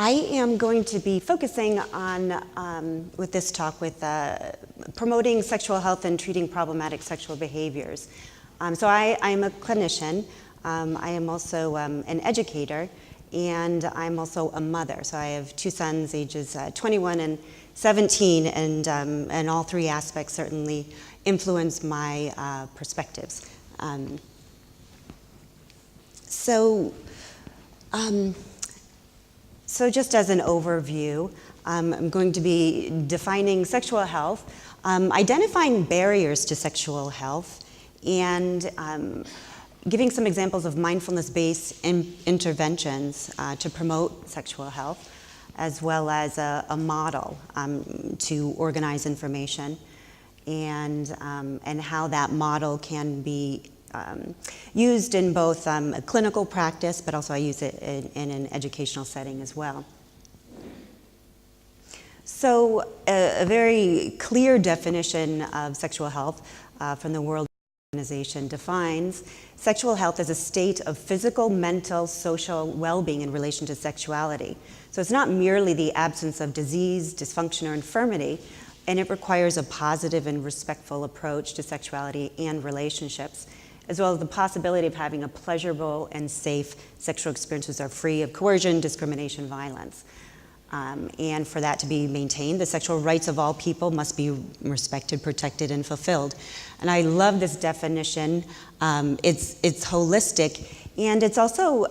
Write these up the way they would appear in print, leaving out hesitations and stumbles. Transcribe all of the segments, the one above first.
I am going to be focusing on, with this talk, with promoting sexual health and treating problematic sexual behaviors. So I'm a clinician. I am also an educator, and I'm also a mother. So I have two sons, ages 21 and 17, and all three aspects certainly influence my perspectives. So just as an overview, I'm going to be defining sexual health, identifying barriers to sexual health, and giving some examples of mindfulness-based interventions to promote sexual health, as well as a model to organize information, and how that model can be used in both a clinical practice, but also I use it in an educational setting as well. So a very clear definition of sexual health from the World Organization defines sexual health as a state of physical, mental, social well-being in relation to sexuality. So it's not merely the absence of disease, dysfunction, or infirmity, and it requires a positive and respectful approach to sexuality and relationships, as well as the possibility of having a pleasurable and safe sexual experiences that are free of coercion, discrimination, violence. And for that to be maintained, the sexual rights of all people must be respected, protected, and fulfilled. And I love this definition. It's holistic, and it's also,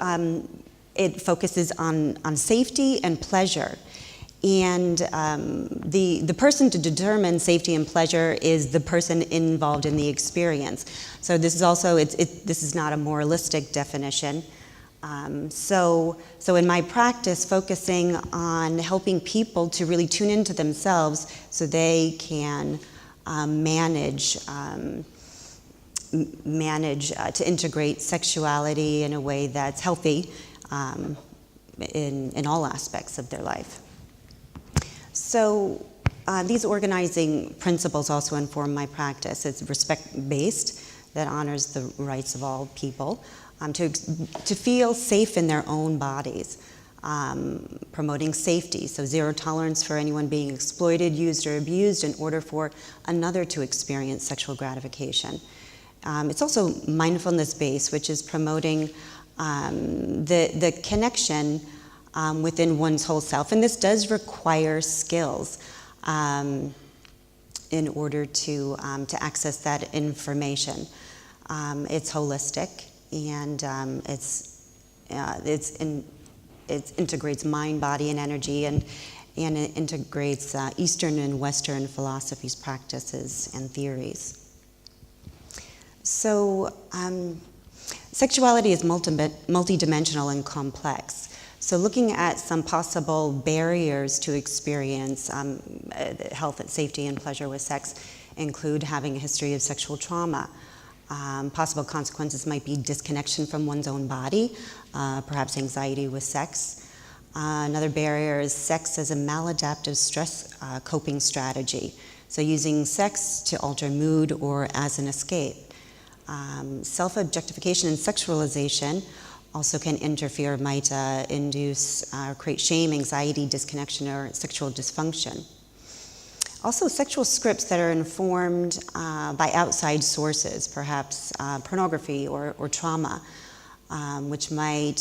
it focuses on safety and pleasure. And the person to determine safety and pleasure is the person involved in the experience. So this is also, this is not a moralistic definition. So in my practice, focusing on helping people to really tune into themselves so they can manage to integrate sexuality in a way that's healthy in all aspects of their life. So these organizing principles also inform my practice. It's respect-based, that honors the rights of all people, to feel safe in their own bodies, promoting safety, so zero tolerance for anyone being exploited, used, or abused in order for another to experience sexual gratification. It's also mindfulness-based, which is promoting the connection within one's whole self, and this does require skills in order to access that information. It's holistic, and it integrates mind, body, and energy, and it integrates Eastern and Western philosophies, practices, and theories. So sexuality is multidimensional and complex. So looking at some possible barriers to experience health, safety, and pleasure with sex include having a history of sexual trauma. Possible consequences might be disconnection from one's own body, perhaps anxiety with sex. Another barrier is sex as a maladaptive stress coping strategy. So using sex to alter mood or as an escape. Self-objectification and sexualization also can interfere, might induce or create shame, anxiety, disconnection, or sexual dysfunction. Also, sexual scripts that are informed by outside sources, perhaps pornography or trauma, which might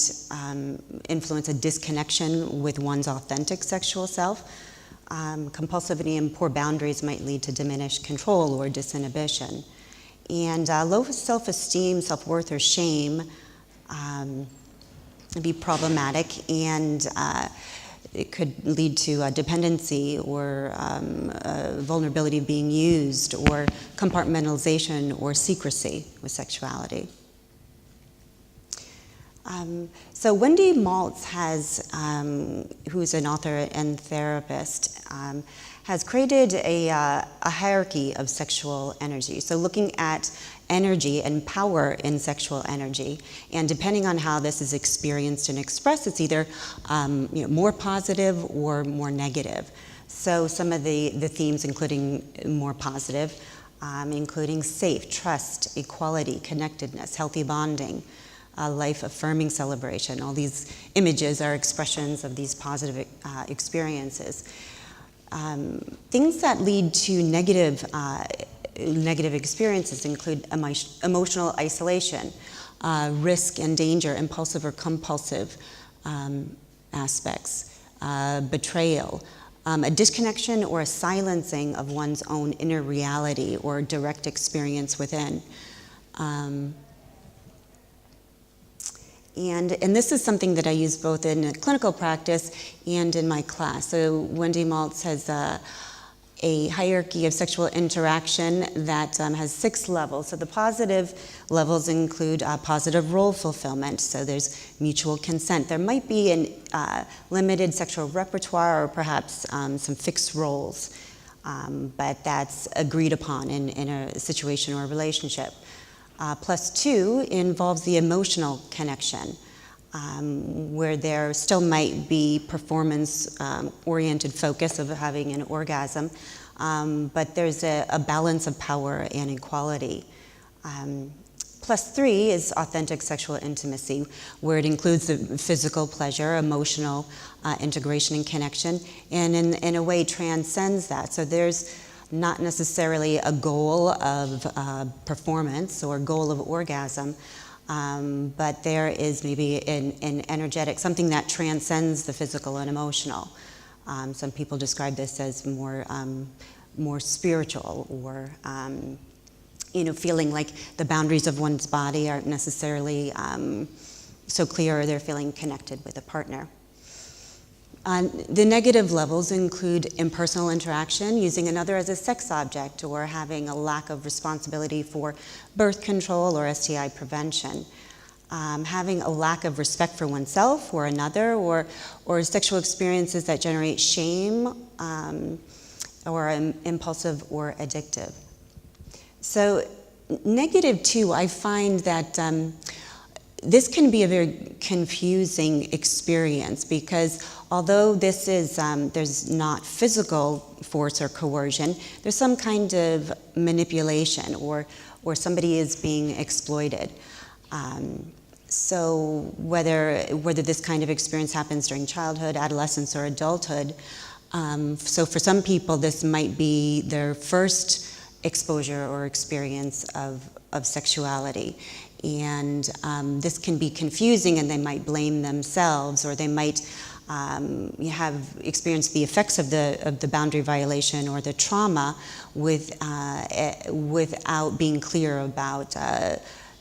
influence a disconnection with one's authentic sexual self. Compulsivity and poor boundaries might lead to diminished control or disinhibition. And low self-esteem, self-worth, or shame be problematic, and it could lead to dependency or vulnerability of being used, or compartmentalization or secrecy with sexuality. So Wendy Maltz has, who's an author and therapist, has created a hierarchy of sexual energy. So looking at energy and power in sexual energy, and depending on how this is experienced and expressed, it's either more positive or more negative. So some of the themes, including more positive, including safe, trust, equality, connectedness, healthy bonding, life-affirming celebration. All these images are expressions of these positive experiences. Things that lead to negative experiences include emotional isolation, risk and danger, impulsive or compulsive aspects, betrayal, a disconnection or a silencing of one's own inner reality or direct experience within. And this is something that I use both in clinical practice and in my class. So Wendy Maltz has a hierarchy of sexual interaction that has 6 levels. So the positive levels include positive role fulfillment. So there's mutual consent. There might be a limited sexual repertoire or perhaps some fixed roles, but that's agreed upon in a situation or a relationship. +2 involves the emotional connection, where there still might be performance-oriented focus of having an orgasm, but there's a balance of power and equality. +3 is authentic sexual intimacy, where it includes the physical pleasure, emotional integration and connection, and in a way transcends that. So there's not necessarily a goal of performance or goal of orgasm, but there is maybe an energetic, something that transcends the physical and emotional. Some people describe this as more spiritual, or feeling like the boundaries of one's body aren't necessarily so clear, or they're feeling connected with a partner. The negative levels include impersonal interaction, using another as a sex object, or having a lack of responsibility for birth control or STI prevention. Having a lack of respect for oneself or another, or sexual experiences that generate shame or impulsive or addictive. So -2, I find that this can be a very confusing experience, because although this is, there's not physical force or coercion, there's some kind of manipulation, or somebody is being exploited. So whether this kind of experience happens during childhood, adolescence, or adulthood, so for some people this might be their first exposure or experience of sexuality. And this can be confusing, and they might blame themselves, or they might have experienced the effects of the boundary violation or the trauma without being clear about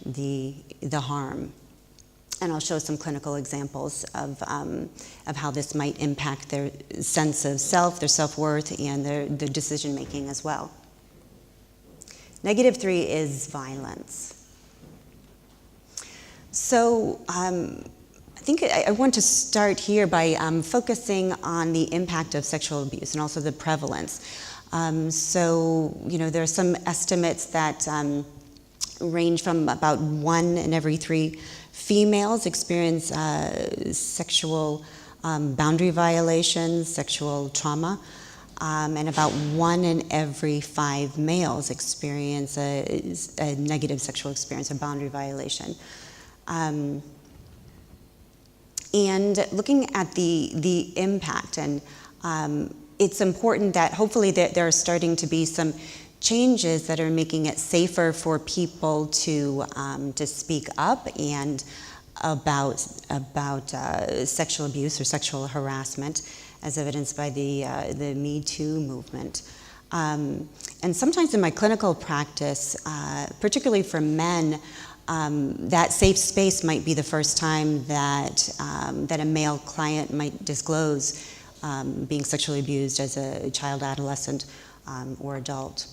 the harm. And I'll show some clinical examples of how this might impact their sense of self, their self-worth, and their decision making as well. -3 is violence. So I think I want to start here by focusing on the impact of sexual abuse and also the prevalence. There are some estimates that range from about 1 in every 3 females experience sexual boundary violations, sexual trauma, and about 1 in every 5 males experience a negative sexual experience, a boundary violation. And looking at the impact, and it's important that hopefully there are starting to be some changes that are making it safer for people to speak up and about sexual abuse or sexual harassment, as evidenced by the Me Too movement. And sometimes in my clinical practice, particularly for men, that safe space might be the first time that a male client might disclose being sexually abused as a child, adolescent, or adult.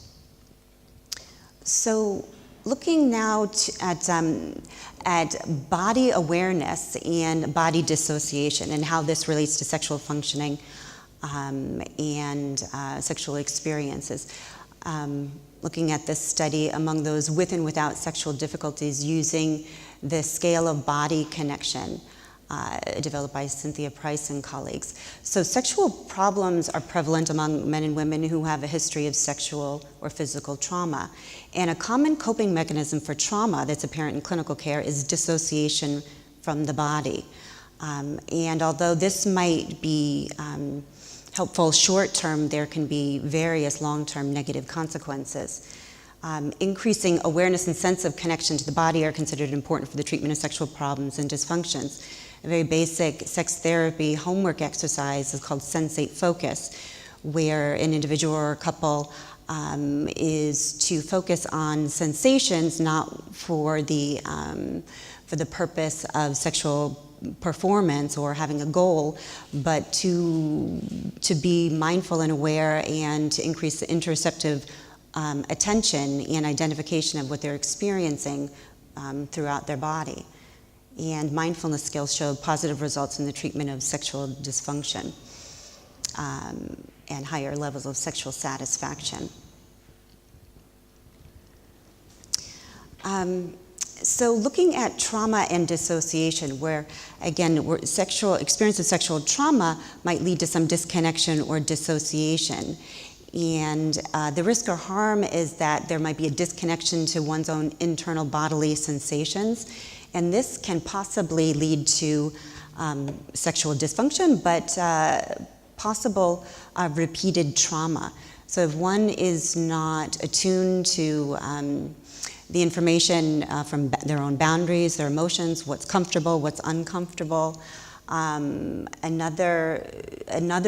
So looking now at body awareness and body dissociation, and how this relates to sexual functioning and sexual experiences. Looking at this study among those with and without sexual difficulties, using the scale of body connection, developed by Cynthia Price and colleagues. So sexual problems are prevalent among men and women who have a history of sexual or physical trauma. And a common coping mechanism for trauma that's apparent in clinical care is dissociation from the body. And although this might be helpful short term, there can be various long-term negative consequences. Increasing awareness and sense of connection to the body are considered important for the treatment of sexual problems and dysfunctions. A very basic sex therapy homework exercise is called Sensate Focus, where an individual or a couple is to focus on sensations, not for the purpose of sexual performance or having a goal, but to be mindful and aware and to increase the interoceptive attention and identification of what they're experiencing throughout their body. And mindfulness skills show positive results in the treatment of sexual dysfunction and higher levels of sexual satisfaction. So looking at trauma and dissociation, where again, experience of sexual trauma might lead to some disconnection or dissociation. And the risk or harm is that there might be a disconnection to one's own internal bodily sensations. And this can possibly lead to sexual dysfunction, but possible repeated trauma. So if one is not attuned to the information from their own boundaries, their emotions, what's comfortable, what's uncomfortable, another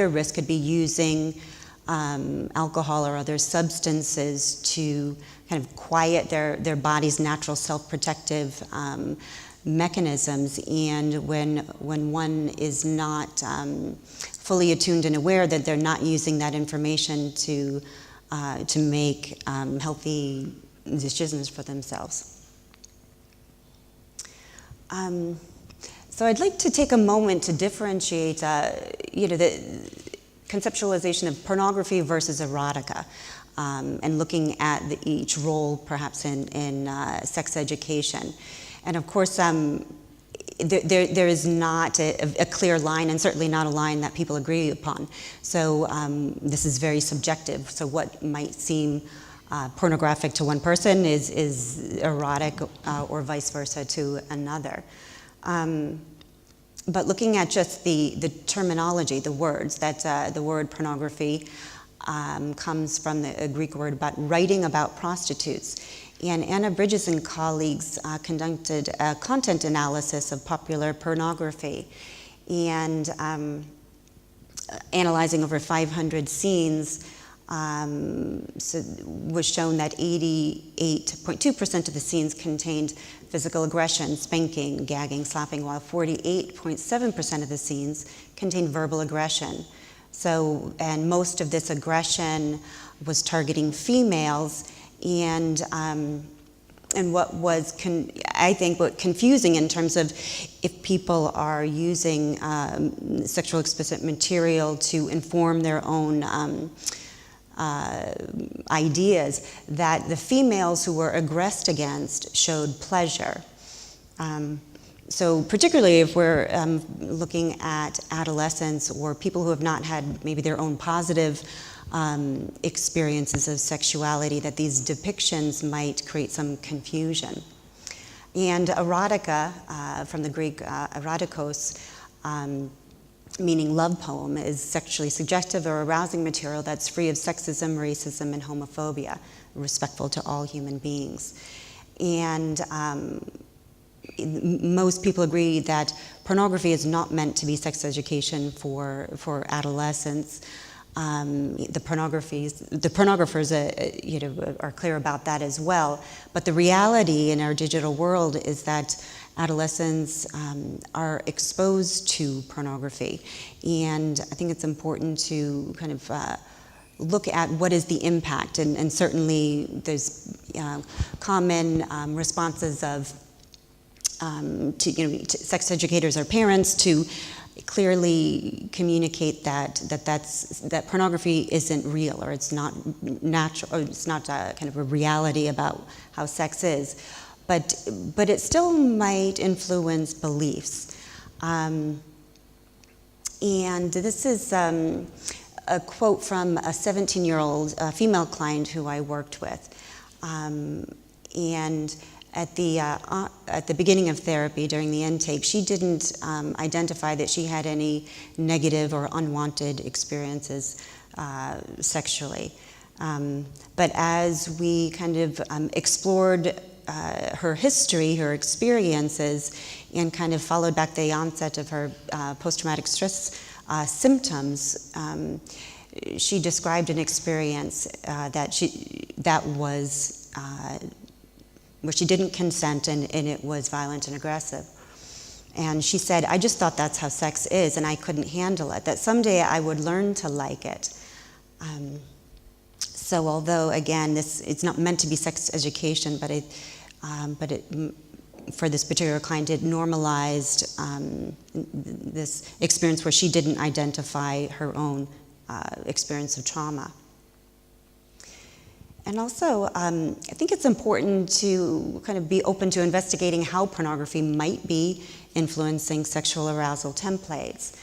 risk could be using alcohol or other substances to kind of quiet their body's natural self-protective mechanisms. And when one is not fully attuned and aware that they're not using that information to make healthy decisions for themselves. So I'd like to take a moment to differentiate, the conceptualization of pornography versus erotica, and looking at each role perhaps in sex education. And of course, there is not a clear line, and certainly not a line that people agree upon. So this is very subjective. So what might seem pornographic to one person is erotic or vice versa to another. But looking at just the terminology, the words, that the word pornography comes from the Greek word about writing about prostitutes. And Anna Bridges and colleagues conducted a content analysis of popular pornography, and analyzing over 500 scenes, was shown that 88.2% of the scenes contained physical aggression, spanking, gagging, slapping, while 48.7% of the scenes contained verbal aggression. So, and most of this aggression was targeting females, and what was, I think, what confusing in terms of if people are using sexual explicit material to inform their own ideas, that the females who were aggressed against showed pleasure. So particularly if we're looking at adolescents or people who have not had maybe their own positive experiences of sexuality, that these depictions might create some confusion. And erotica, from the Greek erotikos, meaning love poem, is sexually suggestive or arousing material that's free of sexism, racism, and homophobia, respectful to all human beings. And most people agree that pornography is not meant to be sex education for adolescents. The pornographers are clear about that as well. But the reality in our digital world is that adolescents are exposed to pornography. And I think it's important to kind of look at what is the impact. And certainly there's common responses of to sex educators or parents to clearly communicate that pornography isn't real, or it's not natural, or it's not kind of a reality about how sex is. But it still might influence beliefs. And this is a quote from a 17-year-old female client who I worked with. And at the beginning of therapy, during the intake, she didn't identify that she had any negative or unwanted experiences sexually. But as we kind of explored her history, her experiences, and kind of followed back the onset of her post-traumatic stress symptoms, she described an experience that was where she didn't consent, and it was violent and aggressive. And she said, I just thought that's how sex is, and I couldn't handle it, that someday I would learn to like it. So although, again, it's not meant to be sex education, but for this particular client, it normalized this experience where she didn't identify her own experience of trauma. And also, I think it's important to kind of be open to investigating how pornography might be influencing sexual arousal templates.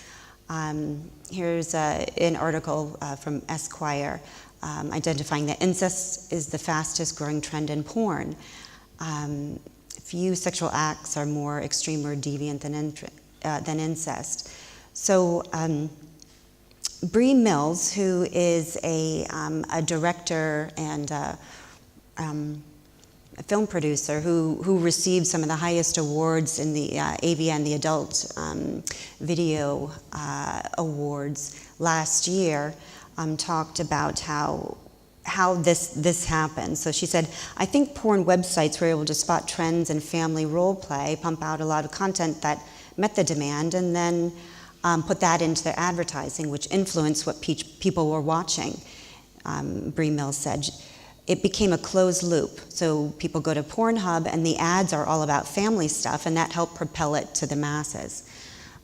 Here's an article from Esquire identifying that incest is the fastest growing trend in porn. Few sexual acts are more extreme or deviant than incest. So Bree Mills, who is a director and a film producer who received some of the highest awards in the AVN, the Adult Video Awards last year, talked about how this happened. So she said, I think porn websites were able to spot trends in family role play, pump out a lot of content that met the demand, and then put that into their advertising, which influenced what people were watching. Bree Mills said, it became a closed loop. So people go to Pornhub and the ads are all about family stuff, and that helped propel it to the masses.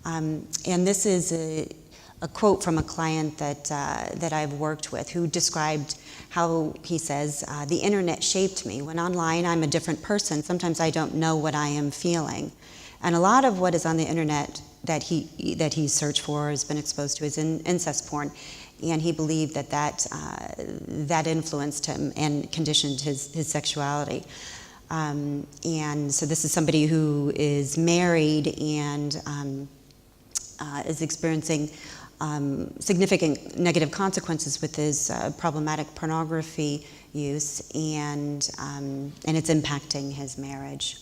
And this is a quote from a client that I've worked with who described how, he says, the internet shaped me. When online, I'm a different person. Sometimes I don't know what I am feeling. And a lot of what is on the internet that he searched for, has been exposed to, is incest porn. And he believed that influenced him and conditioned his sexuality. And so this is somebody who is married and is experiencing significant negative consequences with his problematic pornography use, and it's impacting his marriage.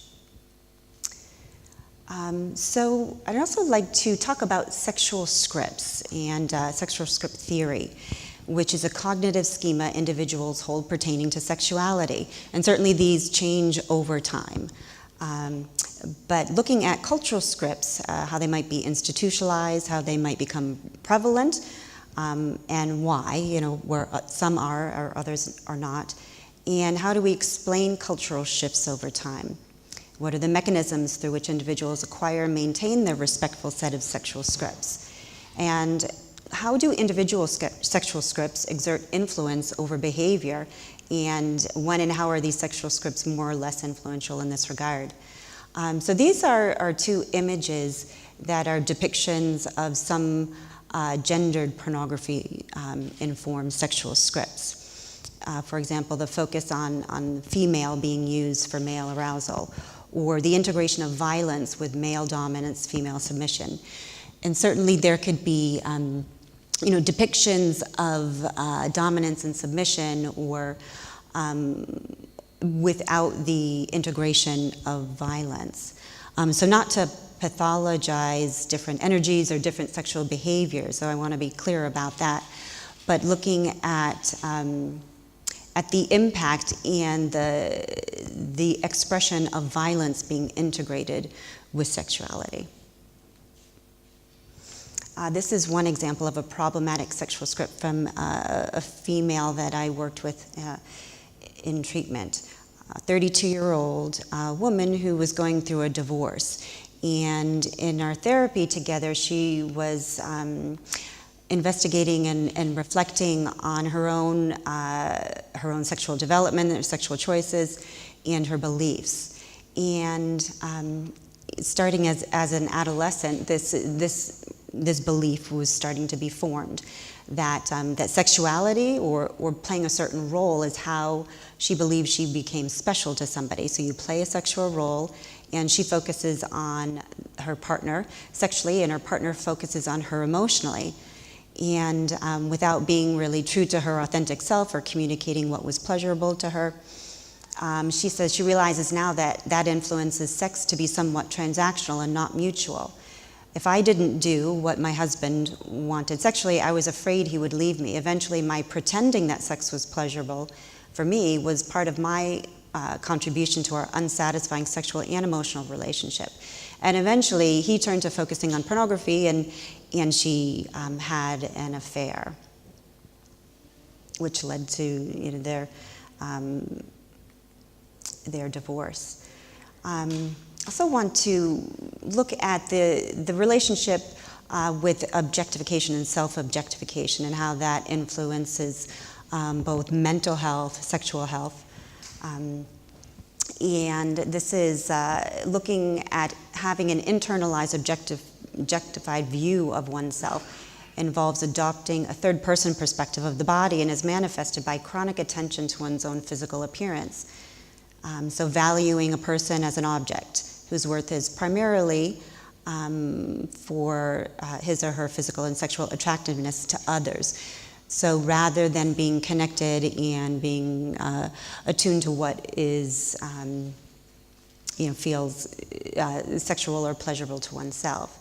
So I'd also like to talk about sexual scripts and sexual script theory, which is a cognitive schema individuals hold pertaining to sexuality. And certainly these change over time. But looking at cultural scripts, how they might be institutionalized, how they might become prevalent, and why, where some are or others are not, and how do we explain cultural shifts over time? What are the mechanisms through which individuals acquire and maintain their respectful set of sexual scripts? And how do individual sexual scripts exert influence over behavior? And when and how are these sexual scripts more or less influential in this regard? So these are two images that are depictions of some gendered pornography-informed sexual scripts. For example, the focus on female being used for male arousal, or the integration of violence with male dominance, female submission. And certainly there could be depictions of dominance and submission, or without the integration of violence. So not to pathologize different energies or different sexual behaviors, so I want to be clear about that, but looking at the impact and the expression of violence being integrated with sexuality. This is one example of a problematic sexual script from a female that I worked with in treatment. A 32-year-old woman who was going through a divorce. And in our therapy together, she was investigating and reflecting on her own sexual development, her sexual choices, and her beliefs. And starting as an adolescent, this belief was starting to be formed that that sexuality or playing a certain role is how she believed she became special to somebody. So you play a sexual role, and she focuses on her partner sexually, and her partner focuses on her emotionally. And without being really true to her authentic self or communicating what was pleasurable to her, she says she realizes now that that influences sex to be somewhat transactional and not mutual. If I didn't do what my husband wanted sexually, I was afraid he would leave me. Eventually, my pretending that sex was pleasurable for me was part of my contribution to our unsatisfying sexual and emotional relationship. And eventually, he turned to focusing on pornography, and she had an affair, which led to their divorce. I also want to look at the relationship with objectification and self-objectification and how that influences both mental health, sexual health. And this is looking at having an internalized objectified view of oneself. Involves adopting a third-person perspective of the body and is manifested by chronic attention to one's own physical appearance. So valuing a person as an object whose worth is primarily for his or her physical and sexual attractiveness to others. So rather than being connected and being attuned to what is, feels sexual or pleasurable to oneself.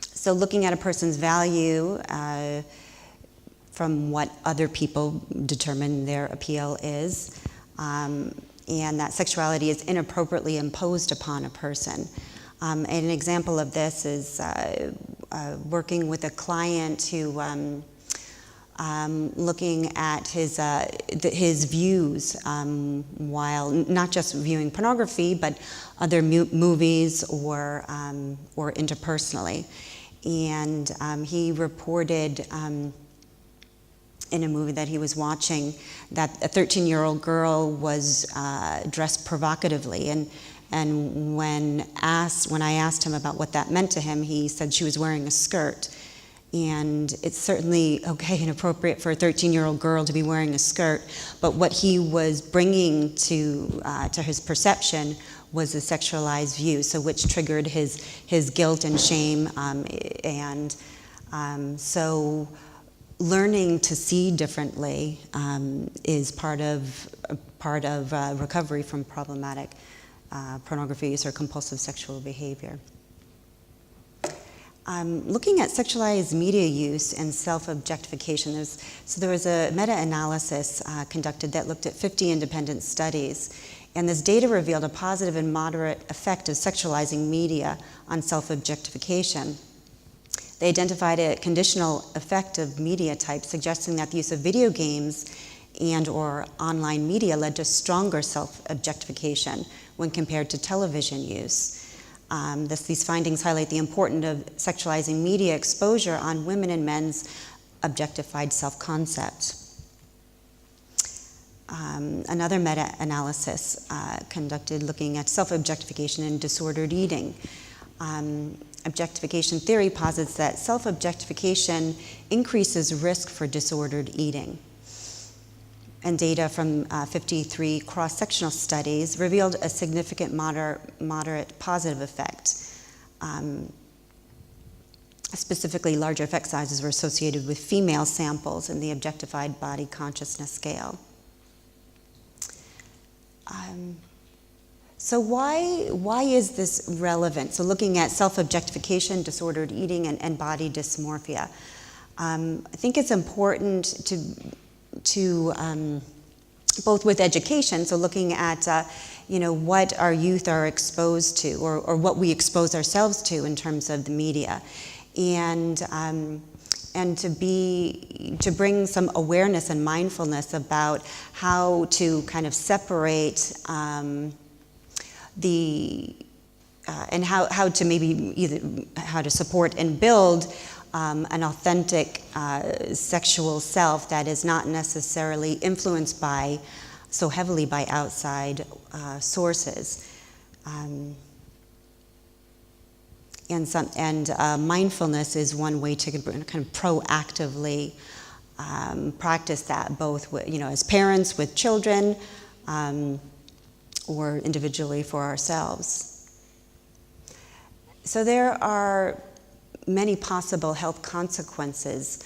So looking at a person's value from what other people determine their appeal is, and that sexuality is inappropriately imposed upon a person. And an example of this is working with a client who looking at his views while not just viewing pornography, but other movies or interpersonally. And he reported in a movie that he was watching that a 13-year-old girl was dressed provocatively, and when I asked him about what that meant to him, he said she was wearing a skirt. And it's certainly okay and appropriate for a 13-year-old girl to be wearing a skirt, but what he was bringing to his perception was a sexualized view, so which triggered his guilt and shame, and so learning to see differently is part of recovery from problematic pornography use or compulsive sexual behavior. Looking at sexualized media use and self-objectification, there was a meta-analysis conducted that looked at 50 independent studies, and this data revealed a positive and moderate effect of sexualizing media on self-objectification. They identified a conditional effect of media types, suggesting that the use of video games and or online media led to stronger self-objectification when compared to television use. These findings highlight the importance of sexualizing media exposure on women and men's objectified self-concept. Another meta-analysis conducted looking at self-objectification and disordered eating. Objectification theory posits that self-objectification increases risk for disordered eating. And data from 53 cross-sectional studies revealed a significant moderate positive effect. Specifically, larger effect sizes were associated with female samples in the objectified body consciousness scale. So why is this relevant? So looking at self-objectification, disordered eating, and body dysmorphia. I think it's important to both with education, so looking at what our youth are exposed to, or what we expose ourselves to in terms of the media, and to bring some awareness and mindfulness about how to kind of separate and how to maybe either how to support and build an authentic sexual self that is not necessarily influenced so heavily by outside sources. mindfulness is one way to kind of proactively practice that, both with, as parents with children, or individually for ourselves. So there are many possible health consequences,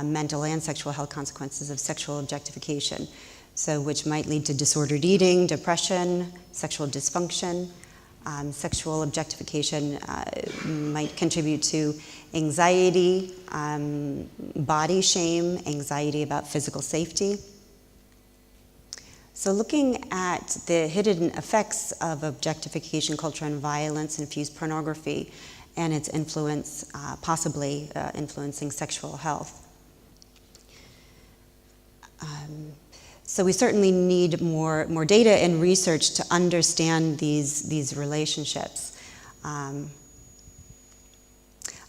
mental and sexual health consequences of sexual objectification, so which might lead to disordered eating, depression, sexual dysfunction. Sexual objectification might contribute to anxiety, body shame, anxiety about physical safety. So looking at the hidden effects of objectification culture and violence-infused pornography and its influence, possibly influencing sexual health. So we certainly need more data and research to understand these relationships. I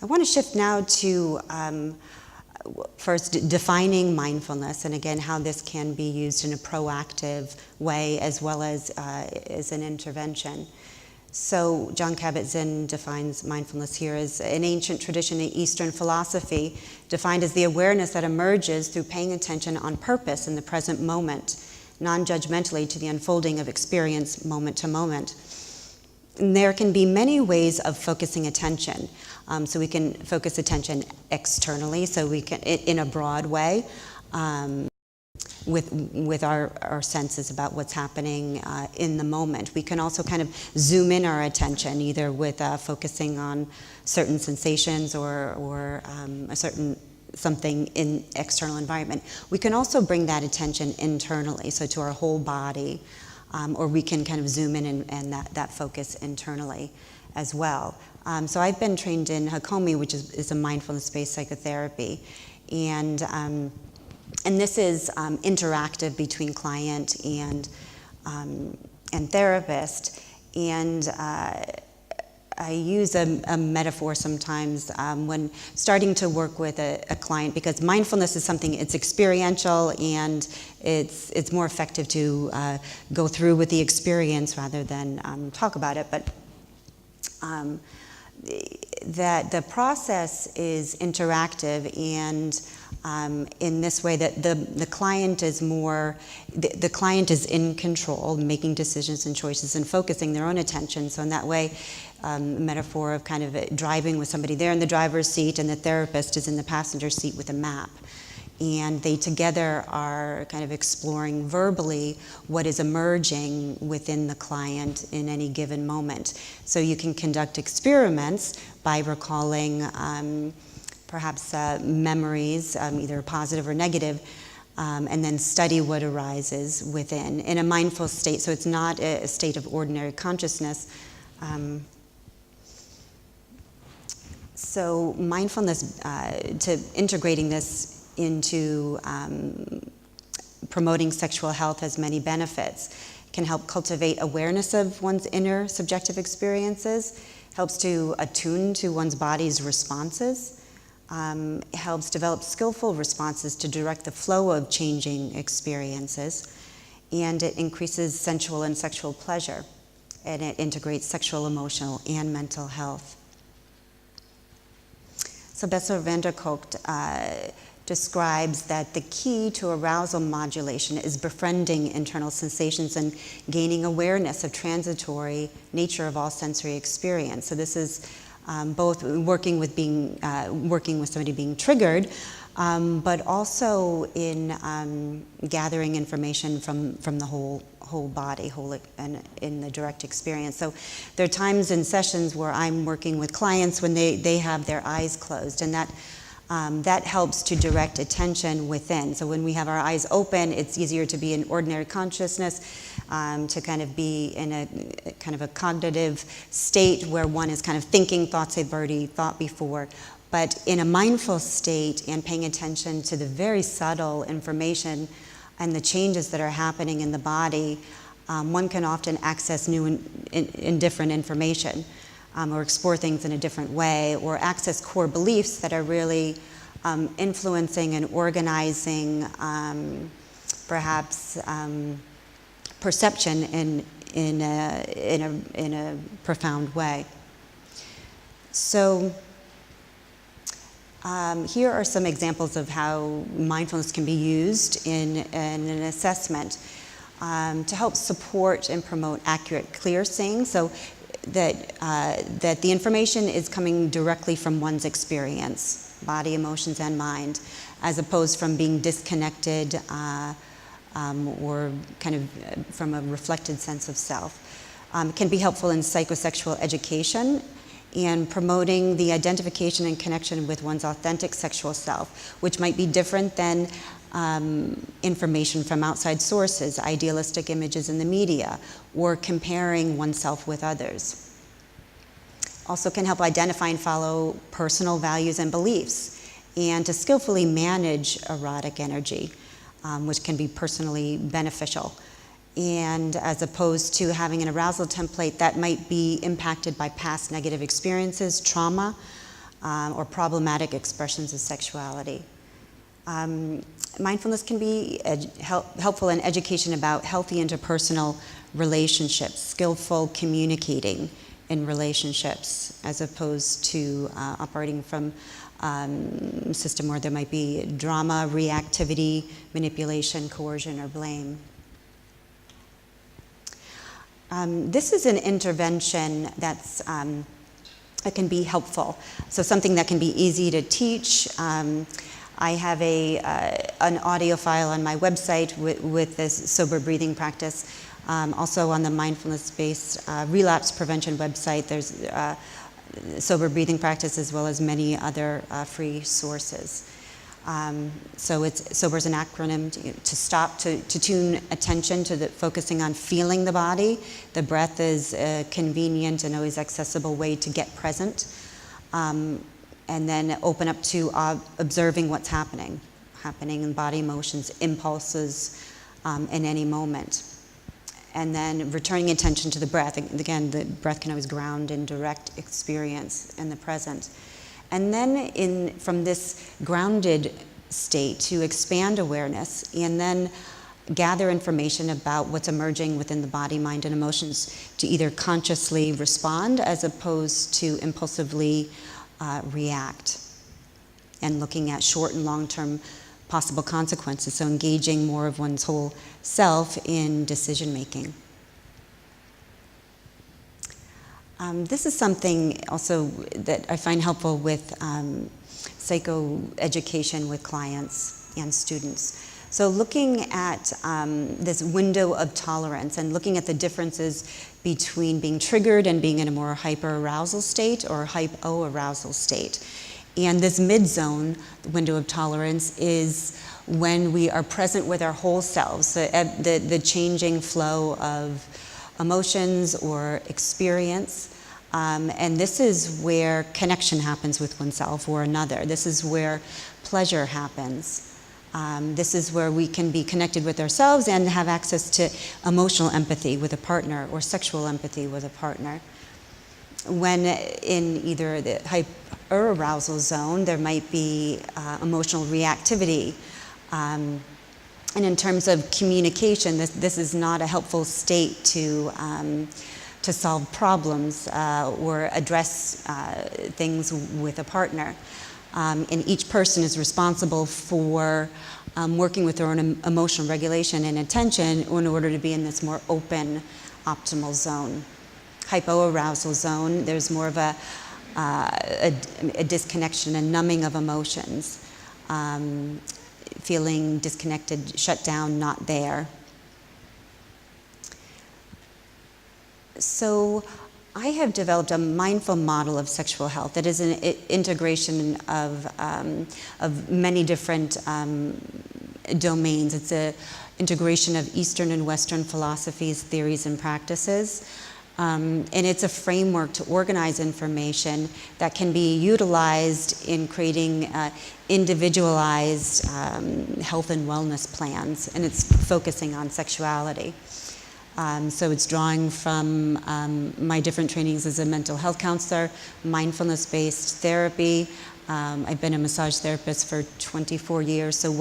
want to shift now to first defining mindfulness, and again how this can be used in a proactive way as well as an intervention. So Jon Kabat-Zinn defines mindfulness here as an ancient tradition in Eastern philosophy, defined as the awareness that emerges through paying attention on purpose in the present moment, non-judgmentally to the unfolding of experience moment to moment. And there can be many ways of focusing attention. So we can focus attention externally, so we can, in a broad way, with our senses about what's happening in the moment. We can also kind of zoom in our attention, either with focusing on certain sensations or a certain something in external environment. We can also bring that attention internally, so to our whole body, or we can kind of zoom in and that focus internally as well. So I've been trained in Hakomi, which is a mindfulness-based psychotherapy, and this is interactive between client and therapist. And I use a metaphor sometimes when starting to work with a client, because mindfulness is something, it's experiential, and it's more effective to go through with the experience rather than talk about it. But that the process is interactive, and in this way that the client is the client is in control, making decisions and choices and focusing their own attention. So in that way, a metaphor of kind of driving with somebody there in the driver's seat and the therapist is in the passenger seat with a map. And they together are kind of exploring verbally what is emerging within the client in any given moment. So you can conduct experiments by recalling perhaps memories, either positive or negative, and then study what arises within in a mindful state. So it's not a state of ordinary consciousness. So mindfulness, to integrating this into promoting sexual health has many benefits. It can help cultivate awareness of one's inner subjective experiences, helps to attune to one's body's responses, helps develop skillful responses to direct the flow of changing experiences, and it increases sensual and sexual pleasure, and it integrates sexual, emotional, and mental health. So Bessel van der Kolk describes that the key to arousal modulation is befriending internal sensations and gaining awareness of transitory nature of all sensory experience. So this is both working with somebody being triggered, but also in gathering information from the whole body, and in the direct experience. So there are times in sessions where I'm working with clients when they have their eyes closed, and that helps to direct attention within. So when we have our eyes open, it's easier to be in ordinary consciousness, to kind of be in a kind of a cognitive state where one is kind of thinking thoughts they've already thought before. But in a mindful state and paying attention to the very subtle information and the changes that are happening in the body, one can often access new and different information. Or explore things in a different way, or access core beliefs that are really influencing and organizing perhaps perception in a profound way. So here are some examples of how mindfulness can be used in an assessment to help support and promote accurate, clear saying, so that the information is coming directly from one's experience, body, emotions, and mind, as opposed from being disconnected or kind of from a reflected sense of self. It can be helpful in psychosexual education and promoting the identification and connection with one's authentic sexual self, which might be different than information from outside sources, idealistic images in the media, or comparing oneself with others. Also can help identify and follow personal values and beliefs, and to skillfully manage erotic energy, which can be personally beneficial. And as opposed to having an arousal template that might be impacted by past negative experiences, trauma, or problematic expressions of sexuality. Mindfulness can be helpful in education about healthy interpersonal relationships, skillful communicating in relationships, as opposed to operating from a system where there might be drama, reactivity, manipulation, coercion, or blame. This is an intervention that can be helpful. So something that can be easy to teach. I have an audio file on my website with this sober breathing practice. Also on the Mindfulness-Based relapse prevention website, there's sober breathing practice as well as many other free sources. So SOBER is an acronym to stop, to tune attention to focusing on feeling the body. The breath is a convenient and always accessible way to get present. And then open up to observing what's happening in body emotions, impulses in any moment. And then returning attention to the breath. Again, the breath can always ground in direct experience in the present. And then from this grounded state to expand awareness and then gather information about what's emerging within the body, mind, and emotions to either consciously respond as opposed to impulsively react, and looking at short and long-term possible consequences, so engaging more of one's whole self in decision-making. This is something also that I find helpful with psychoeducation with clients and students. So looking at this window of tolerance and looking at the differences between being triggered and being in a more hyper-arousal state or hypo-arousal state. And this mid-zone window of tolerance is when we are present with our whole selves, the changing flow of emotions or experience. And this is where connection happens with oneself or another. This is where pleasure happens. This is where we can be connected with ourselves and have access to emotional empathy with a partner or sexual empathy with a partner. When in either the hyper-arousal zone, there might be emotional reactivity. And in terms of communication, this is not a helpful state to solve problems or address things with a partner. And each person is responsible for working with their own emotional regulation and attention in order to be in this more open, optimal zone. Hypoarousal zone, there's more of a disconnection, a numbing of emotions, feeling disconnected, shut down, not there. So I have developed a mindful model of sexual health that is an integration of many different domains. It's an integration of Eastern and Western philosophies, theories, and practices. And it's a framework to organize information that can be utilized in creating individualized health and wellness plans, and it's focusing on sexuality. So it's drawing from my different trainings as a mental health counselor, mindfulness-based therapy. I've been a massage therapist for 24 years, so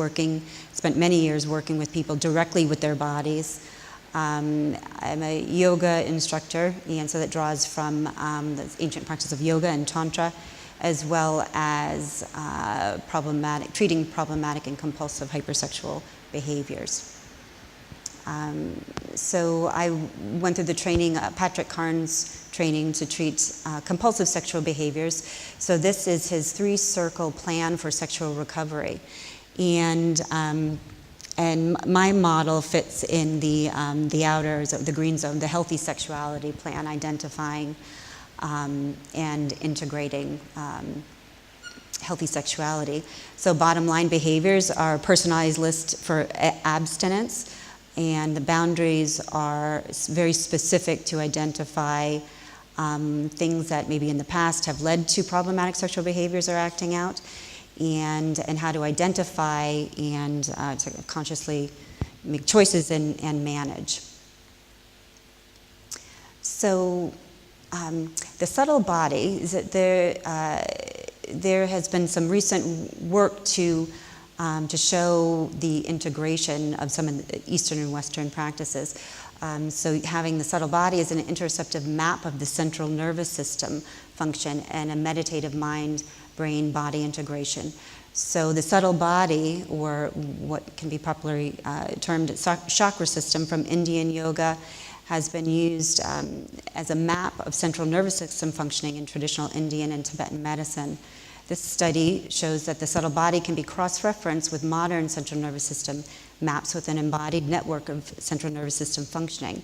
spent many years working with people directly with their bodies. I'm a yoga instructor, and so that draws from the ancient practice of yoga and tantra, as well as treating problematic and compulsive hypersexual behaviors. So I went through the training, Patrick Carnes' training to treat compulsive sexual behaviors. So this is his 3-circle plan for sexual recovery. And my model fits in the outer, the green zone, the healthy sexuality plan, identifying and integrating healthy sexuality. So bottom line behaviors are a personalized list for abstinence, and the boundaries are very specific to identify things that maybe in the past have led to problematic sexual behaviors or acting out, and how to identify and to consciously make choices and manage. So the subtle body is that there has been some recent work to show the integration of some of the Eastern and Western practices. So having the subtle body is an interoceptive map of the central nervous system function and a meditative mind-brain-body integration. So the subtle body, or what can be popularly termed chakra system from Indian yoga, has been used as a map of central nervous system functioning in traditional Indian and Tibetan medicine. This study shows that the subtle body can be cross-referenced with modern central nervous system maps with an embodied network of central nervous system functioning.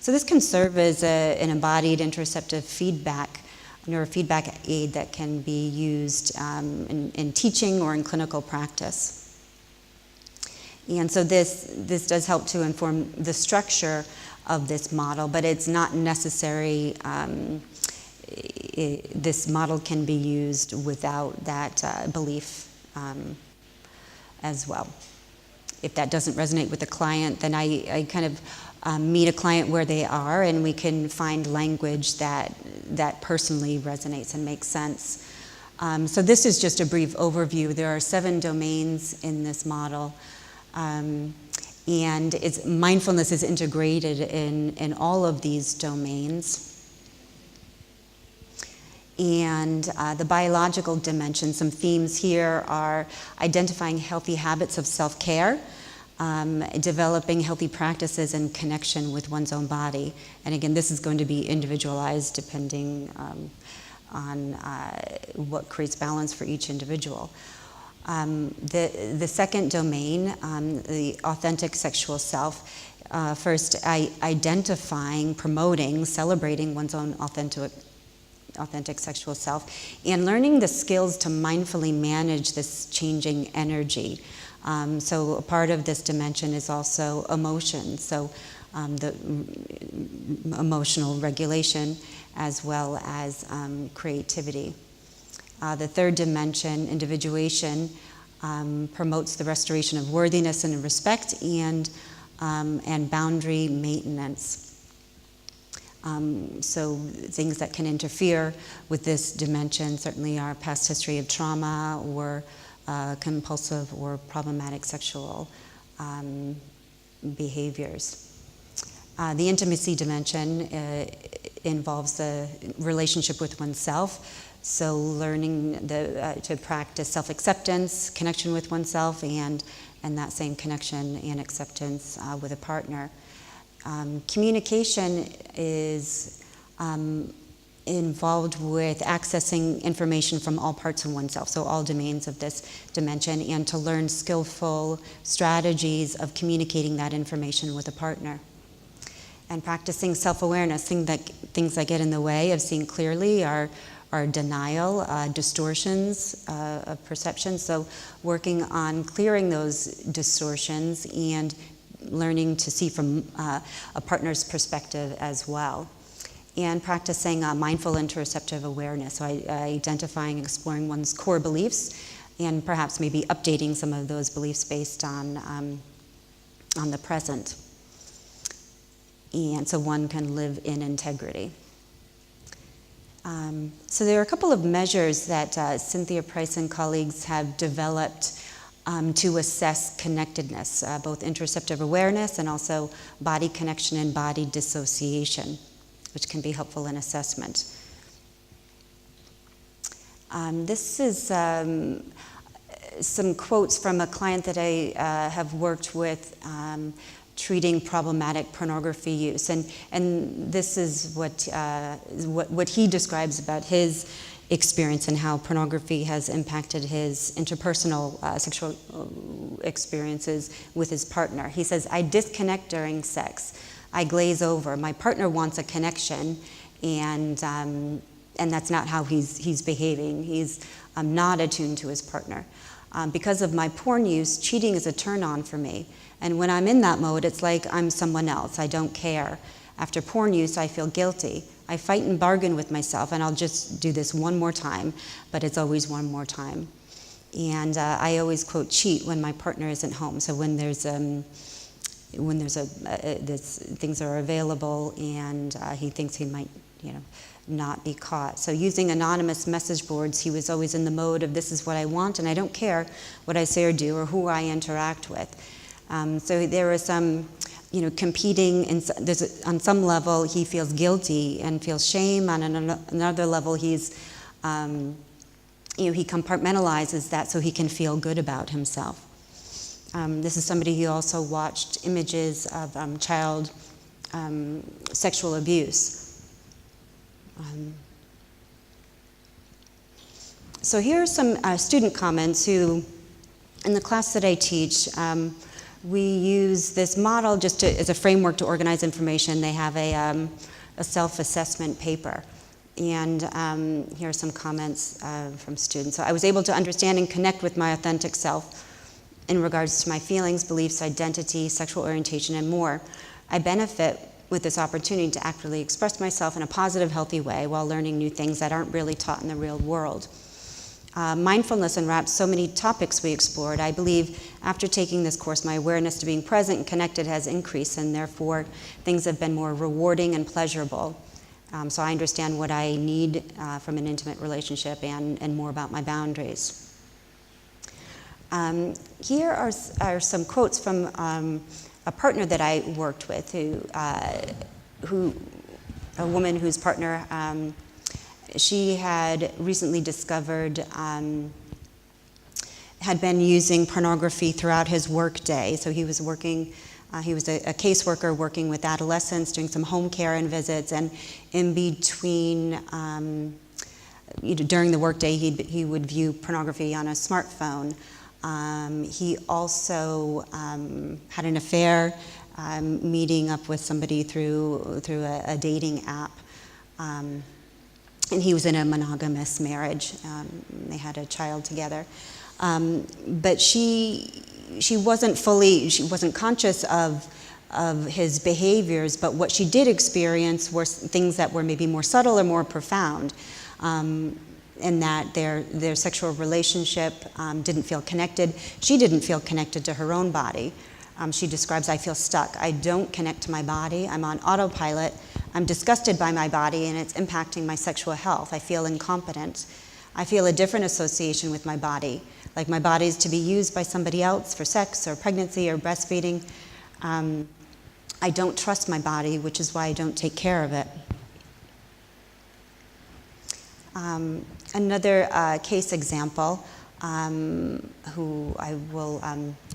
So this can serve as an embodied interoceptive neurofeedback aid that can be used in teaching or in clinical practice. And so this does help to inform the structure of this model, but it's not necessary. This model can be used without that belief as well. If that doesn't resonate with the client, then I kind of meet a client where they are, and we can find language that personally resonates and makes sense. So this is just a brief overview. There are 7 domains in this model. And mindfulness is integrated in all of these domains. And the biological dimension, some themes here are identifying healthy habits of self-care, developing healthy practices and connection with one's own body. And again, this is going to be individualized depending on what creates balance for each individual. The second domain, the authentic sexual self, first identifying, promoting, celebrating one's own authentic sexual self, and learning the skills to mindfully manage this changing energy. So a part of this dimension is also emotion, so the emotional regulation as well as creativity. The third dimension, individuation, promotes the restoration of worthiness and respect and boundary maintenance. So things that can interfere with this dimension certainly are past history of trauma or compulsive or problematic sexual behaviors. The intimacy dimension involves the relationship with oneself, so learning to practice self-acceptance, connection with oneself, and that same connection and acceptance with a partner. Communication is involved with accessing information from all parts of oneself, so all domains of this dimension, and to learn skillful strategies of communicating that information with a partner. And practicing self-awareness, things that get in the way of seeing clearly are denial, distortions of perception, so working on clearing those distortions and learning to see from a partner's perspective as well. And practicing mindful interoceptive awareness, so identifying and exploring one's core beliefs and perhaps maybe updating some of those beliefs based on the present. And so one can live in integrity. So there are a couple of measures that Cynthia Price and colleagues have developed to assess connectedness, both interoceptive awareness and also body connection and body dissociation, which can be helpful in assessment. This is some quotes from a client that I have worked with treating problematic pornography use, and this is what he describes about his experience and how pornography has impacted his interpersonal sexual experiences with his partner. He says, "I disconnect during sex. I glaze over. My partner wants a connection, and that's not how he's behaving. He's not attuned to his partner. Because of my porn use, cheating is a turn-on for me. And when I'm in that mode, it's like I'm someone else. I don't care. After porn use, I feel guilty. I fight and bargain with myself, and I'll just do this one more time, but it's always one more time. And I always quote cheat when my partner isn't home. So when there's things are available, and he thinks he might, not be caught. So using anonymous message boards, he was always in the mode of this is what I want, and I don't care what I say or do or who I interact with. So there are some, competing. On some level, he feels guilty and feels shame. On another level, he's, he compartmentalizes that so he can feel good about himself. This is somebody who also watched images of child sexual abuse. So here are some student comments who, in the class that I teach, we use this model just as a framework to organize information. They have a self-assessment paper. And here are some comments from students. So I was able to understand and connect with my authentic self in regards to my feelings, beliefs, identity, sexual orientation, and more. I benefit with this opportunity to actively express myself in a positive, healthy way while learning new things that aren't really taught in the real world. Mindfulness unwraps so many topics we explored. I believe after taking this course, my awareness to being present and connected has increased, and therefore things have been more rewarding and pleasurable. So I understand what I need from an intimate relationship and more about my boundaries. Here are some quotes from a partner that I worked with, a woman whose partner, she had recently discovered, had been using pornography throughout his work day. So he was working, he was a caseworker working with adolescents, doing some home care and visits, and in between, during the workday, he would view pornography on a smartphone. He also had an affair, meeting up with somebody through a dating app. And he was in a monogamous marriage. They had a child together. But she wasn't conscious of his behaviors, but what she did experience were things that were maybe more subtle or more profound. In that their sexual relationship didn't feel connected. She didn't feel connected to her own body. She describes, I feel stuck. I don't connect to my body. I'm on autopilot. I'm disgusted by my body, and it's impacting my sexual health. I feel incompetent. I feel a different association with my body, like my body is to be used by somebody else for sex or pregnancy or breastfeeding. I don't trust my body, which is why I don't take care of it. Another case example, who I will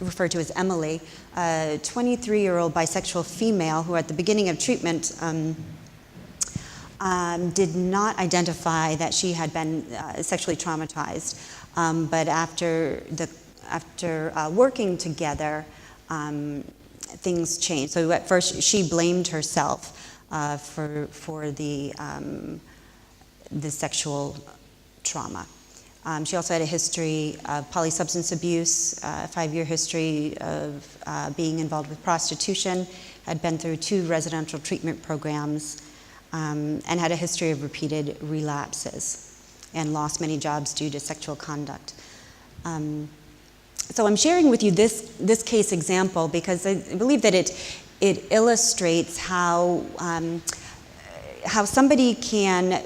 refer to as Emily, a 23-year-old bisexual female who at the beginning of treatment did not identify that she had been sexually traumatized, but after working together, things changed. So at first she blamed herself for the sexual trauma. She also had a history of polysubstance abuse, a 5-year history of being involved with prostitution, had been through 2 residential treatment programs, and had a history of repeated relapses, and lost many jobs due to sexual conduct. So I'm sharing with you this case example because I believe that it illustrates how somebody can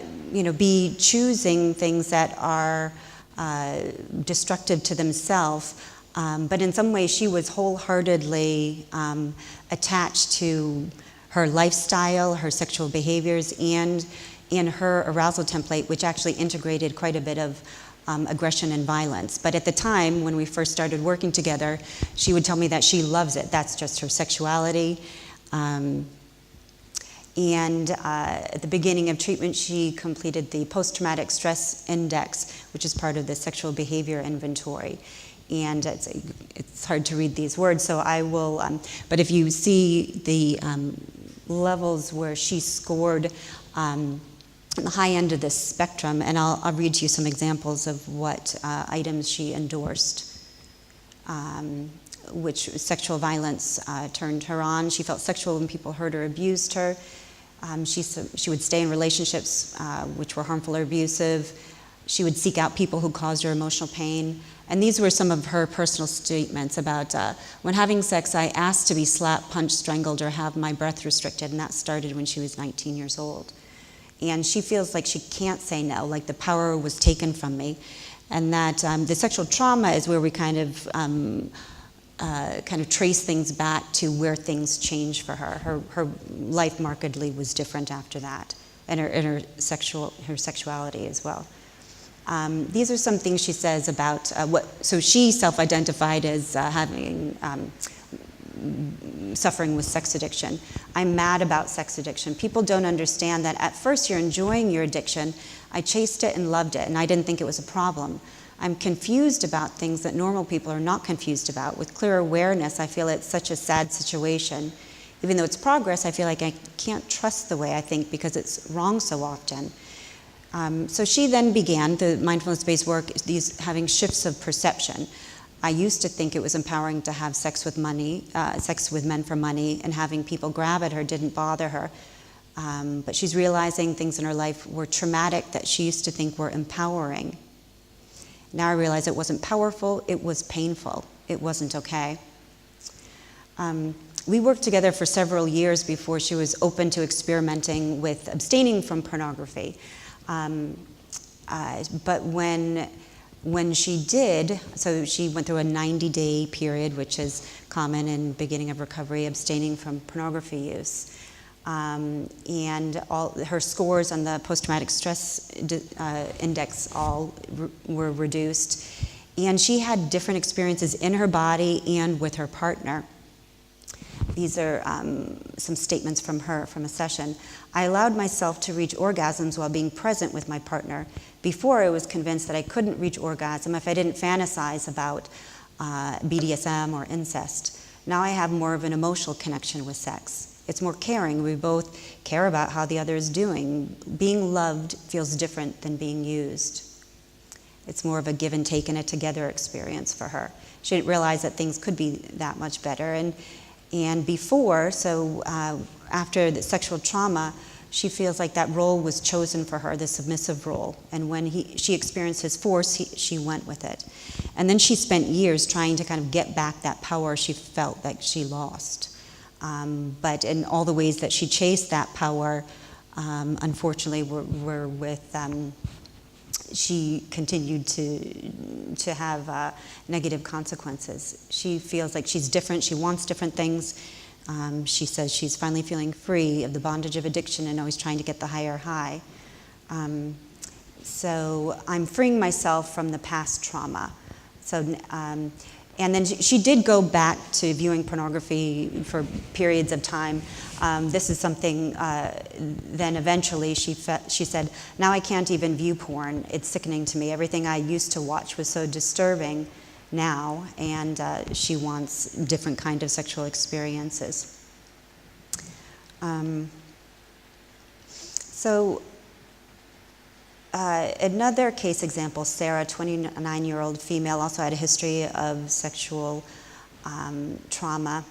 be choosing things that are destructive to themselves But in some ways, she was wholeheartedly attached to her lifestyle, her sexual behaviors, and in her arousal template, which actually integrated quite a bit of aggression and violence. But at the time, when we first started working together, she would tell me that she loves it. That's just her sexuality. At the beginning of treatment, she completed the Post-Traumatic Stress Index, which is part of the Sexual Behavior Inventory. And it's hard to read these words, so I will, but if you see the levels where she scored on the high end of this spectrum, and I'll read to you some examples of what items she endorsed, which sexual violence turned her on. She felt sexual when people hurt or abused her. She would stay in relationships which were harmful or abusive. She would seek out people who caused her emotional pain. And these were some of her personal statements about, when having sex, I asked to be slapped, punched, strangled, or have my breath restricted, and that started when she was 19 years old. And she feels like she can't say no, like the power was taken from me. And that the sexual trauma is where we kind of trace things back to where things changed for her. Her life markedly was different after that, and her sexuality as well. These are some things she says about so she self-identified as having suffering with sex addiction. I'm mad about sex addiction. People don't understand that at first you're enjoying your addiction. I chased it and loved it, and I didn't think it was a problem. I'm confused about things that normal people are not confused about. With clear awareness, I feel it's such a sad situation. Even though it's progress, I feel like I can't trust the way I think because it's wrong so often. So she then began the mindfulness-based work, having shifts of perception. I used to think it was empowering to have sex with men for money, and having people grab at her didn't bother her. But she's realizing things in her life were traumatic that she used to think were empowering. Now I realize it wasn't powerful, it was painful. It wasn't okay. We worked together for several years before she was open to experimenting with abstaining from pornography. But when she did, so she went through a 90-day period, which is common in beginning of recovery, abstaining from pornography use. And all her scores on the post-traumatic stress index all were reduced. And she had different experiences in her body and with her partner. These are some statements from her from a session. I allowed myself to reach orgasms while being present with my partner. Before, I was convinced that I couldn't reach orgasm if I didn't fantasize about BDSM or incest. Now I have more of an emotional connection with sex. It's more caring. We both care about how the other is doing. Being loved feels different than being used. It's more of a give and take and a together experience for her. She didn't realize that things could be that much better. And before, so after the sexual trauma, she feels like that role was chosen for her, the submissive role. And when she experienced his force, she went with it. And then she spent years trying to kind of get back that power she felt like she lost. But in all the ways that she chased that power, unfortunately, were with, she continued to have negative consequences. She feels like she's different, she wants different things. She says she's finally feeling free of the bondage of addiction and always trying to get the higher high. So I'm freeing myself from the past trauma. So, and then she did go back to viewing pornography for periods of time. This is something, then eventually she said, now I can't even view porn. It's sickening to me. Everything I used to watch was so disturbing now, and she wants different kind of sexual experiences. Another case example, Sarah, 29-year-old female, also had a history of sexual trauma.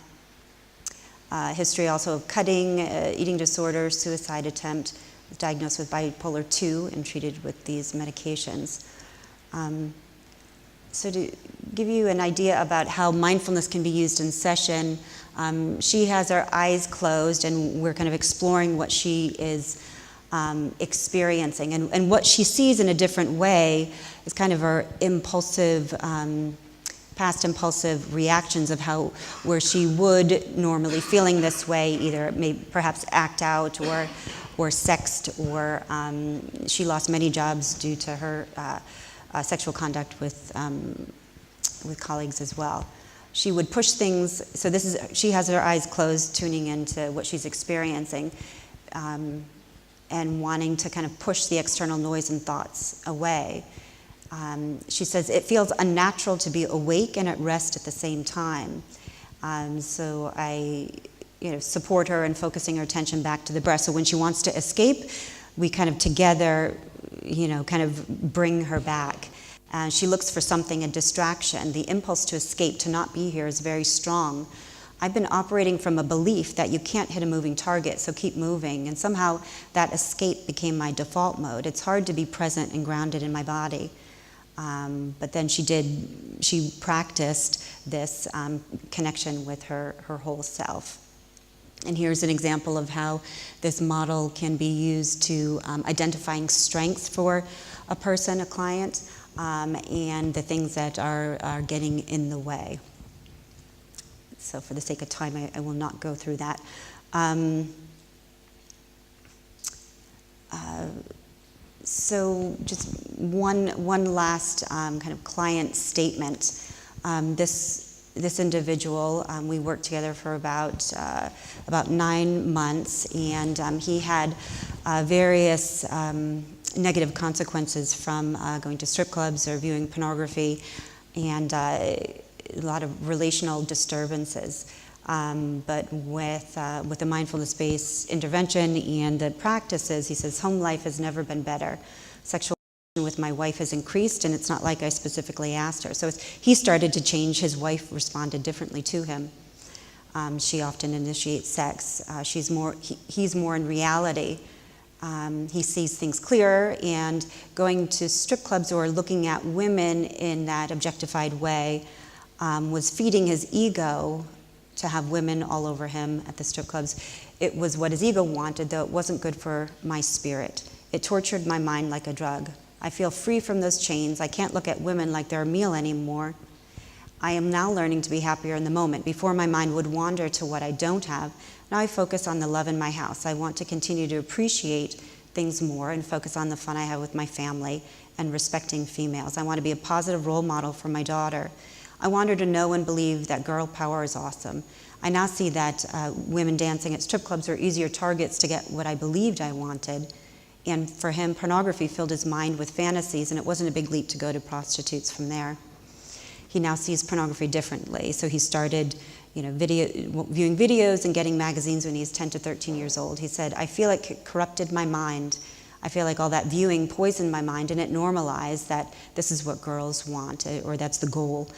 History also of cutting, eating disorder, suicide attempt, was diagnosed with bipolar 2 and treated with these medications. So to give you an idea about how mindfulness can be used in session, she has her eyes closed and we're kind of exploring what she is experiencing. And what she sees in a different way is kind of her impulsive past impulsive reactions of where she would normally feeling this way, either perhaps act out or sexed, or she lost many jobs due to her sexual conduct with colleagues as well. She would push things, so she has her eyes closed, tuning into what she's experiencing, and wanting to kind of push the external noise and thoughts away. She says, it feels unnatural to be awake and at rest at the same time. So I support her in focusing her attention back to the breath. So when she wants to escape, we kind of together, kind of bring her back. She looks for something, a distraction. The impulse to escape, to not be here, is very strong. I've been operating from a belief that you can't hit a moving target, so keep moving. And somehow that escape became my default mode. It's hard to be present and grounded in my body. But then she practiced this connection with her whole self. And here's an example of how this model can be used to identifying strengths for a person, a client, and the things that are getting in the way. So for the sake of time, I will not go through that. So just one last kind of client statement. This individual, we worked together for about 9 months, and he had various negative consequences from going to strip clubs or viewing pornography, and a lot of relational disturbances. But with the mindfulness-based intervention and the practices, he says, home life has never been better. Sexual with my wife has increased, and it's not like I specifically asked her. So as he started to change, his wife responded differently to him. She often initiates sex. He's more in reality. He sees things clearer, and going to strip clubs or looking at women in that objectified way was feeding his ego to have women all over him at the strip clubs. It was what his ego wanted, though it wasn't good for my spirit. It tortured my mind like a drug. I feel free from those chains. I can't look at women like they're a meal anymore. I am now learning to be happier in the moment. Before, my mind would wander to what I don't have. Now I focus on the love in my house. I want to continue to appreciate things more and focus on the fun I have with my family and respecting females. I want to be a positive role model for my daughter. I want her to know and believe that girl power is awesome. I now see that women dancing at strip clubs are easier targets to get what I believed I wanted. And for him, pornography filled his mind with fantasies, and it wasn't a big leap to go to prostitutes from there. He now sees pornography differently. So he started viewing videos and getting magazines when he was 10 to 13 years old. He said, I feel like it corrupted my mind. I feel like all that viewing poisoned my mind, and it normalized that this is what girls want, or that's the goal,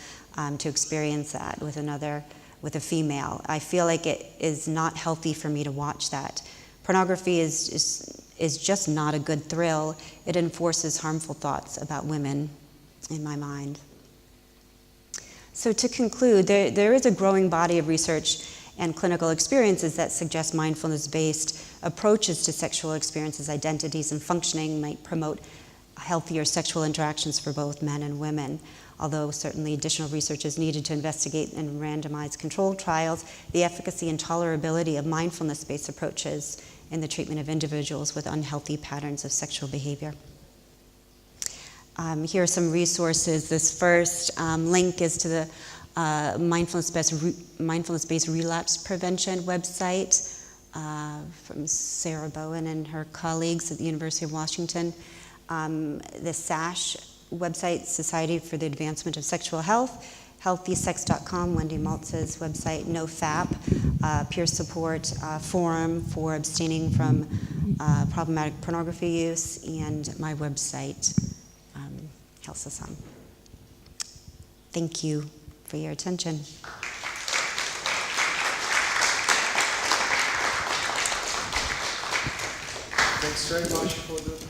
to experience that with a female. I feel like it is not healthy for me to watch that. Pornography is just not a good thrill. It enforces harmful thoughts about women in my mind. So to conclude, there is a growing body of research and clinical experiences that suggest mindfulness-based approaches to sexual experiences, identities, and functioning might promote healthier sexual interactions for both men and women. Although certainly additional research is needed to investigate and randomize controlled trials, the efficacy and tolerability of mindfulness-based approaches in the treatment of individuals with unhealthy patterns of sexual behavior. Here are some resources. This first link is to the mindfulness-based relapse prevention website from Sarah Bowen and her colleagues at the University of Washington. The SASH website, Society for the Advancement of Sexual Health, healthysex.com, Wendy Maltz's website, NoFap, peer support forum for abstaining from problematic pornography use, and my website, Helsasam. Thank you for your attention. Thanks very much for the